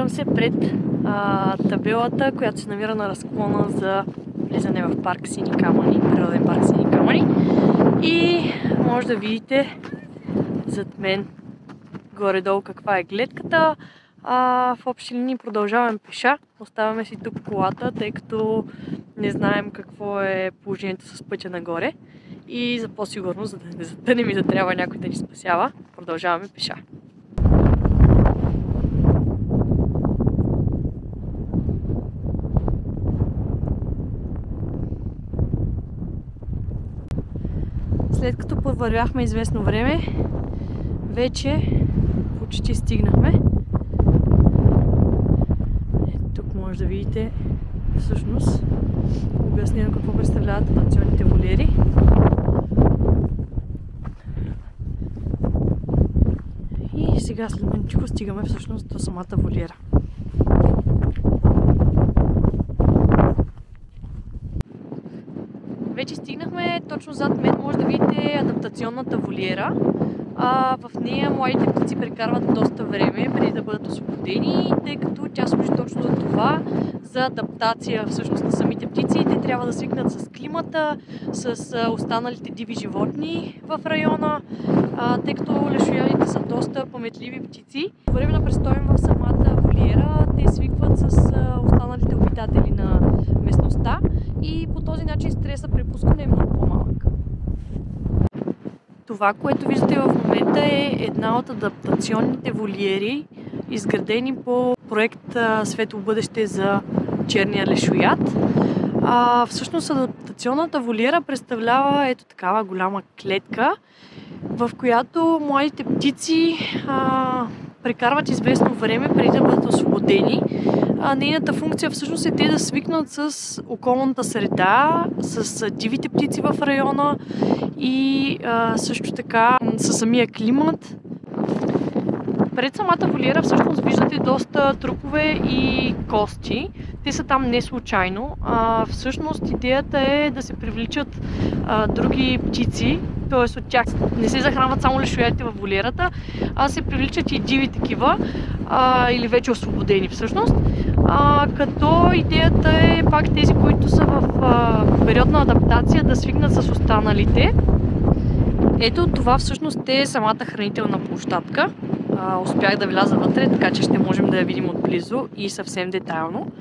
Намирам се пред табелата, която се намира на разклона за влизане в парк Сини камъни, природен парк Сини камъни. И може да видите зад мен горе-долу каква е гледката. В общи линии продължаваме пеша. Оставяме си тук колата, тъй като не знаем какво е положението с пътя нагоре. И за по-сигурно, за да не ми затрябва някой да ни спасява, продължаваме пеша. След като повървяхме известно време, вече почти стигнахме. Тук може да видите всъщност обяснено какво представляват адаптационните волиери. И сега след мъничко стигаме всъщност до самата волиера. Вече стигнахме, точно зад мен може да видите адаптационната волиера. В нея младите птици прекарват доста време преди да бъдат освободени, тъй като тя служи точно за това, за адаптация всъщност на самите птици. Те трябва да свикнат с климата, с останалите диви животни в района, тъй като лешоядите са доста паметливи птици. По време на престоя в самата волиера те свикват с останалите обитатели на местността и по този начин стреса при пускане е много по-малък. Това, което виждате в момента е една от адаптационните волиери, изградени по проект Светло бъдеще за черния лешояд. Всъщност адаптационната волиера представлява ето такава голяма клетка, в която младите птици прекарват известно време преди да бъдат освободени. Нейната функция всъщност е те да свикнат с околната среда, с дивите птици в района и също така със самия климат. Пред самата волиера всъщност виждате доста трупове и кости. Те са там не случайно. Всъщност идеята е да се привличат други птици, т.е. от тях не се захранват само лешоядите в волиерата, а се привличат и диви такива, или вече освободени всъщност. Като идеята е пак тези, които са в период на адаптация, да свикнат с останалите. Ето това всъщност е самата хранителна площадка. Успях да вляза вътре, така че ще можем да я видим отблизо и съвсем детайлно.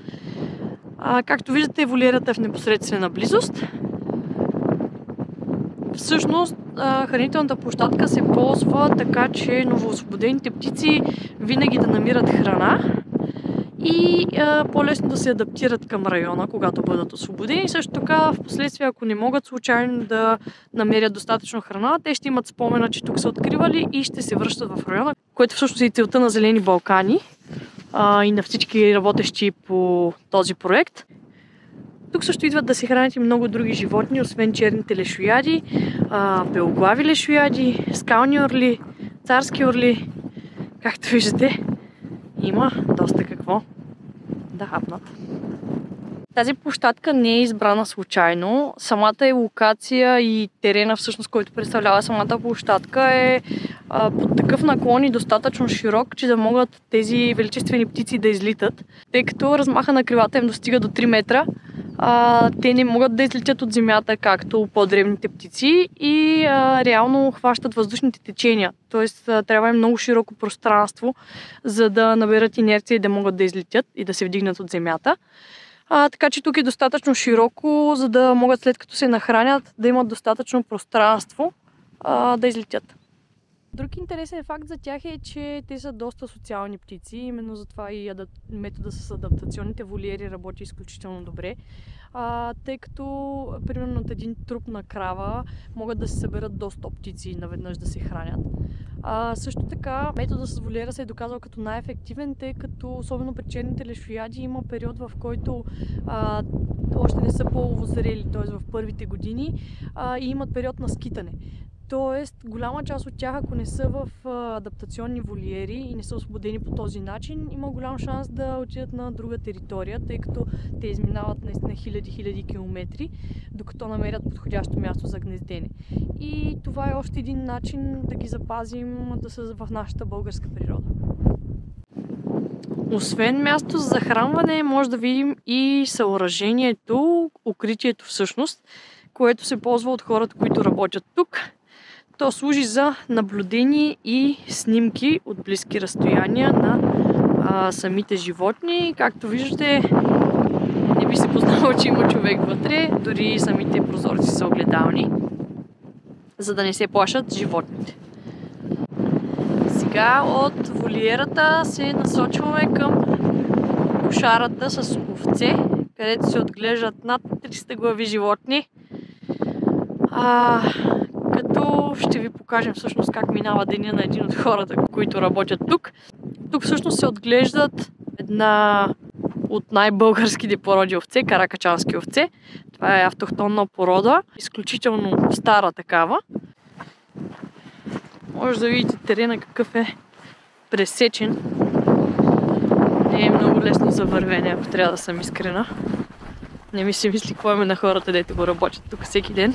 Както виждате, волиерата е в непосредствена близост. Всъщност хранителната площадка се ползва така, че новоосвободените птици винаги да намират храна и по-лесно да се адаптират към района, когато бъдат освободени. Също така, в последствие, ако не могат случайно да намерят достатъчно храна, те ще имат спомена, че тук са откривали и ще се връщат в района, което всъщност е и целта на Зелени Балкани и на всички работещи по този проект. Тук също идват да се хранят и много други животни, освен черните лешояди, белоглави лешояди, скални орли, царски орли. Както виждате, има доста какво да хапнат. Тази площадка не е избрана случайно. Самата е локация и терена, всъщност, който представлява самата площадка, е под такъв наклон и достатъчно широк, че да могат тези величествени птици да излитат. Тъй като размаха на крилата им достига до 3 метра, те не могат да излетят от земята, както по-древните птици и реално хващат въздушните течения. Тоест трябва им много широко пространство, за да наберат инерция и да могат да излетят и да се вдигнат от земята. Така че тук е достатъчно широко, за да могат след като се нахранят да имат достатъчно пространство да излетят. Друг интересен факт за тях е, че те са доста социални птици, именно затова и метода с адаптационните волиери работи изключително добре, тъй като примерно от един труп на крава могат да се съберат до 100 птици наведнъж да се хранят. Също така метода с волиера се е доказал като най-ефективен, тъй като особено при черните лешояди има период, в който още не са половозрели, т.е. в първите години и имат период на скитане. Тоест, голяма част от тях, ако не са в адаптационни волиери и не са освободени по този начин, има голям шанс да отидат на друга територия, тъй като те изминават наистина хиляди километри, докато намерят подходящо място за гнездене. И това е още един начин да ги запазим да са в нашата българска природа. Освен място за захранване, може да видим и съоръжението, укритието всъщност, което се ползва от хората, които работят тук. То служи за наблюдение и снимки от близки разстояния на самите животни. Както виждате, не би се познало, че има човек вътре, дори самите прозорци са огледални, за да не се плашат животните. Сега от волиерата се насочваме към кошарата с овце, където се отглеждат над 300 глави животни. Като ще ви покажем всъщност как минава деня на един от хората, които работят тук. Тук всъщност се отглеждат една от най-българските породи овце, каракачански овце. Това е автохтонна порода, изключително стара такава. Може да видите терена какъв е пресечен. Не е много лесно за вървене, ако трябва да съм искрена. Не ми се мисли какво има на хората, дето го работят тук всеки ден.